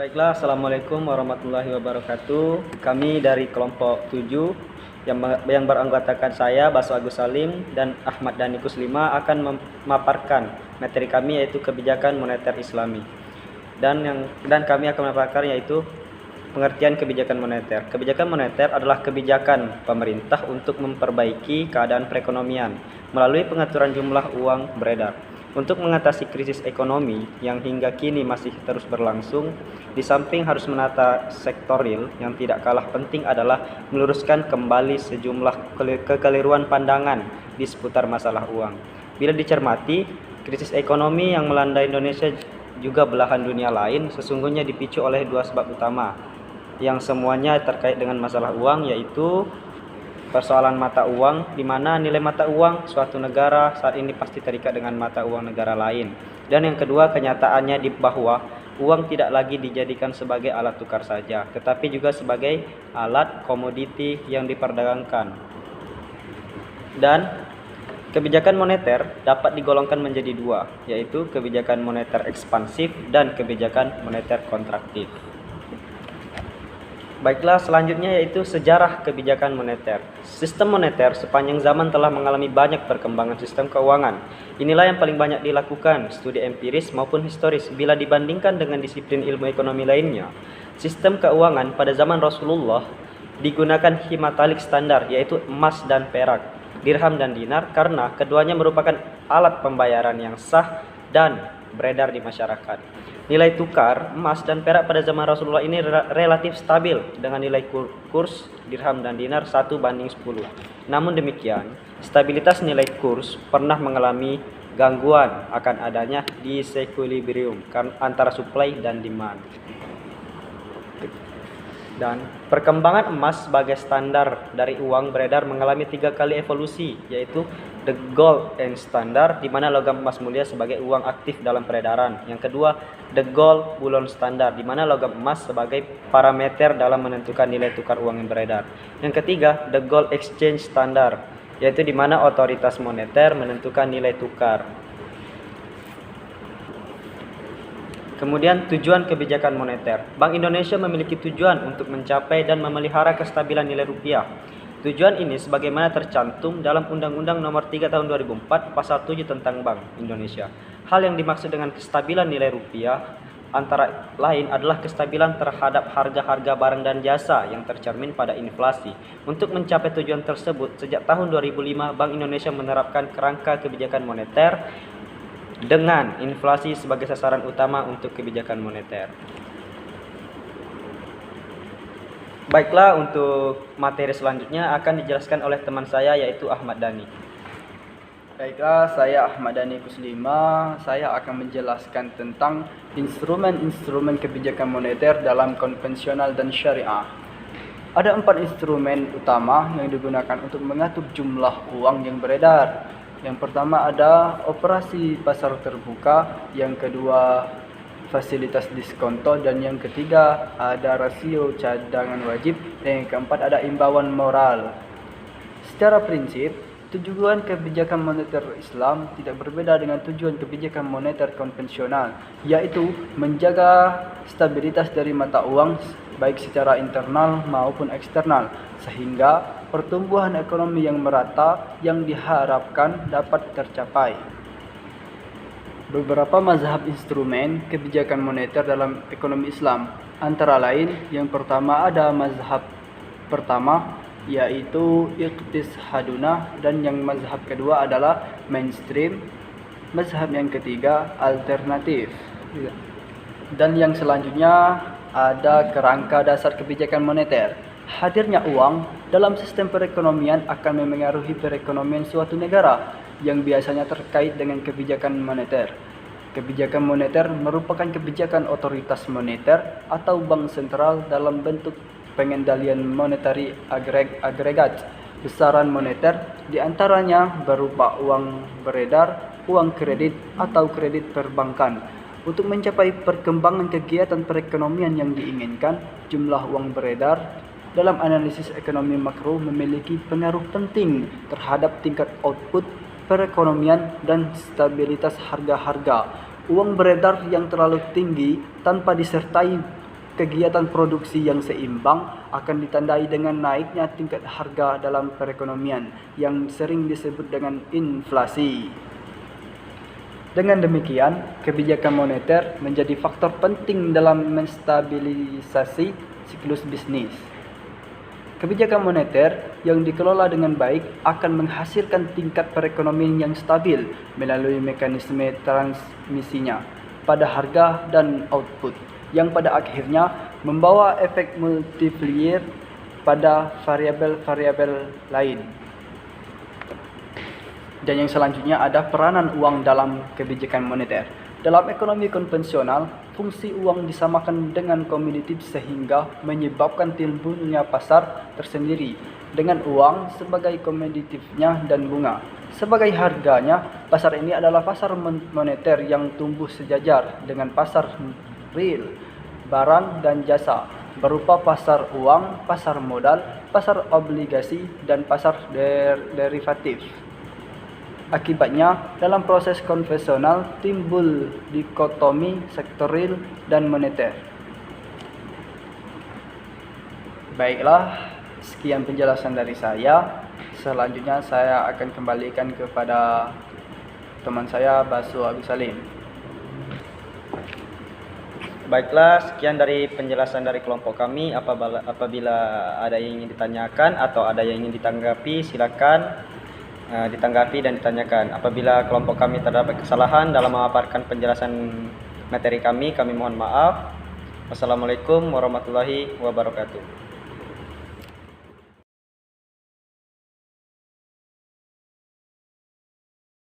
Baiklah, Assalamualaikum warahmatullahi wabarakatuh. Kami dari kelompok 7 yang beranggotakan saya, Baso Agus Salim, dan Ahmad Dhani Kuslima akan memaparkan materi kami yaitu kebijakan moneter Islami. Dan kami akan memaparkan yaitu pengertian kebijakan moneter. Kebijakan moneter adalah kebijakan pemerintah untuk memperbaiki keadaan perekonomian melalui pengaturan jumlah uang beredar. Untuk mengatasi krisis ekonomi yang hingga kini masih terus berlangsung, di samping harus menata sektor real, yang tidak kalah penting adalah meluruskan kembali sejumlah kekeliruan pandangan di seputar masalah uang. Bila dicermati, krisis ekonomi yang melanda Indonesia juga belahan dunia lain sesungguhnya dipicu oleh dua sebab utama, yang semuanya terkait dengan masalah uang, yaitu persoalan mata uang, di mana nilai mata uang suatu negara saat ini pasti terikat dengan mata uang negara lain. Dan yang kedua, kenyataannya di bahwa uang tidak lagi dijadikan sebagai alat tukar saja, tetapi juga sebagai alat komoditi yang diperdagangkan. Dan kebijakan moneter dapat digolongkan menjadi dua, yaitu kebijakan moneter ekspansif dan kebijakan moneter kontraktif. Baiklah, selanjutnya yaitu sejarah kebijakan moneter. Sistem moneter sepanjang zaman telah mengalami banyak perkembangan sistem keuangan. Inilah yang paling banyak dilakukan, studi empiris maupun historis, bila dibandingkan dengan disiplin ilmu ekonomi lainnya. Sistem keuangan pada zaman Rasulullah digunakan himatalik standar, yaitu emas dan perak, dirham dan dinar, karena keduanya merupakan alat pembayaran yang sah dan beredar di masyarakat. Nilai tukar emas dan perak pada zaman Rasulullah ini relatif stabil dengan nilai kurs dirham dan dinar 1:10. Namun demikian, stabilitas nilai kurs pernah mengalami gangguan akan adanya disequilibrium antara supply dan demand. Dan perkembangan emas sebagai standar dari uang beredar mengalami 3 kali evolusi, yaitu the gold standard, di mana logam emas mulia sebagai uang aktif dalam peredaran. Yang kedua, the gold bullion standard, di mana logam emas sebagai parameter dalam menentukan nilai tukar uang yang beredar. Yang ketiga, the gold exchange standard, yaitu di mana otoritas moneter menentukan nilai tukar. Kemudian tujuan kebijakan moneter. Bank Indonesia memiliki tujuan untuk mencapai dan memelihara kestabilan nilai rupiah. Tujuan ini sebagaimana tercantum dalam Undang-Undang Nomor 3 Tahun 2004 Pasal 7 tentang Bank Indonesia. Hal yang dimaksud dengan kestabilan nilai rupiah antara lain adalah kestabilan terhadap harga-harga barang dan jasa yang tercermin pada inflasi. Untuk mencapai tujuan tersebut, sejak tahun 2005 Bank Indonesia menerapkan kerangka kebijakan moneter dengan inflasi sebagai sasaran utama untuk kebijakan moneter. Baiklah, untuk materi selanjutnya akan dijelaskan oleh teman saya yaitu Ahmad Dhani. Baiklah, saya Ahmad Dhani Kuslima. Saya akan menjelaskan tentang instrumen-instrumen kebijakan moneter dalam konvensional dan syariah. Ada 4 instrumen utama yang digunakan untuk mengatur jumlah uang yang beredar. Yang pertama ada operasi pasar terbuka, yang kedua fasilitas diskonto, dan yang ketiga ada rasio cadangan wajib, dan yang keempat ada imbauan moral. Secara prinsip, tujuan kebijakan moneter Islam tidak berbeda dengan tujuan kebijakan moneter konvensional, yaitu menjaga stabilitas dari mata uang baik secara internal maupun eksternal, sehingga pertumbuhan ekonomi yang merata yang diharapkan dapat tercapai. Beberapa mazhab instrumen kebijakan moneter dalam ekonomi Islam, antara lain yang pertama ada mazhab pertama yaitu iqtishaduna, dan yang mazhab kedua adalah mainstream, mazhab yang ketiga alternatif, dan yang selanjutnya ada kerangka dasar kebijakan moneter. Hadirnya uang dalam sistem perekonomian akan memengaruhi perekonomian suatu negara yang biasanya terkait dengan kebijakan moneter. Kebijakan moneter merupakan kebijakan otoritas moneter atau bank sentral dalam bentuk pengendalian monetary agregat. Besaran moneter diantaranya berupa uang beredar, uang kredit, atau kredit perbankan. Untuk mencapai perkembangan kegiatan perekonomian yang diinginkan, jumlah uang beredar dalam analisis ekonomi makro memiliki pengaruh penting terhadap tingkat output perekonomian dan stabilitas harga-harga. Uang beredar yang terlalu tinggi tanpa disertai kegiatan produksi yang seimbang akan ditandai dengan naiknya tingkat harga dalam perekonomian yang sering disebut dengan inflasi. Dengan demikian, kebijakan moneter menjadi faktor penting dalam menstabilisasi siklus bisnis. Kebijakan moneter yang dikelola dengan baik akan menghasilkan tingkat perekonomian yang stabil melalui mekanisme transmisinya pada harga dan output, yang pada akhirnya membawa efek multiplier pada variabel-variabel lain. Dan yang selanjutnya ada peranan uang dalam kebijakan moneter. Dalam ekonomi konvensional, fungsi uang disamakan dengan komoditif sehingga menyebabkan timbulnya pasar tersendiri dengan uang sebagai komoditifnya dan bunga sebagai harganya. Pasar ini adalah pasar moneter yang tumbuh sejajar dengan pasar real, barang dan jasa berupa pasar uang, pasar modal, pasar obligasi, dan pasar derivatif. Akibatnya, dalam proses konvensional timbul dikotomi sektorial dan moneter. Baiklah, sekian penjelasan dari saya. Selanjutnya saya akan kembalikan kepada teman saya, Basu Agus Salim. Baiklah, sekian dari penjelasan dari kelompok kami. Apabila ada yang ingin ditanyakan atau ada yang ingin ditanggapi, silakan ditanggapi dan ditanyakan. Apabila kelompok kami terdapat kesalahan dalam memaparkan penjelasan materi kami mohon maaf. Wassalamualaikum warahmatullahi wabarakatuh.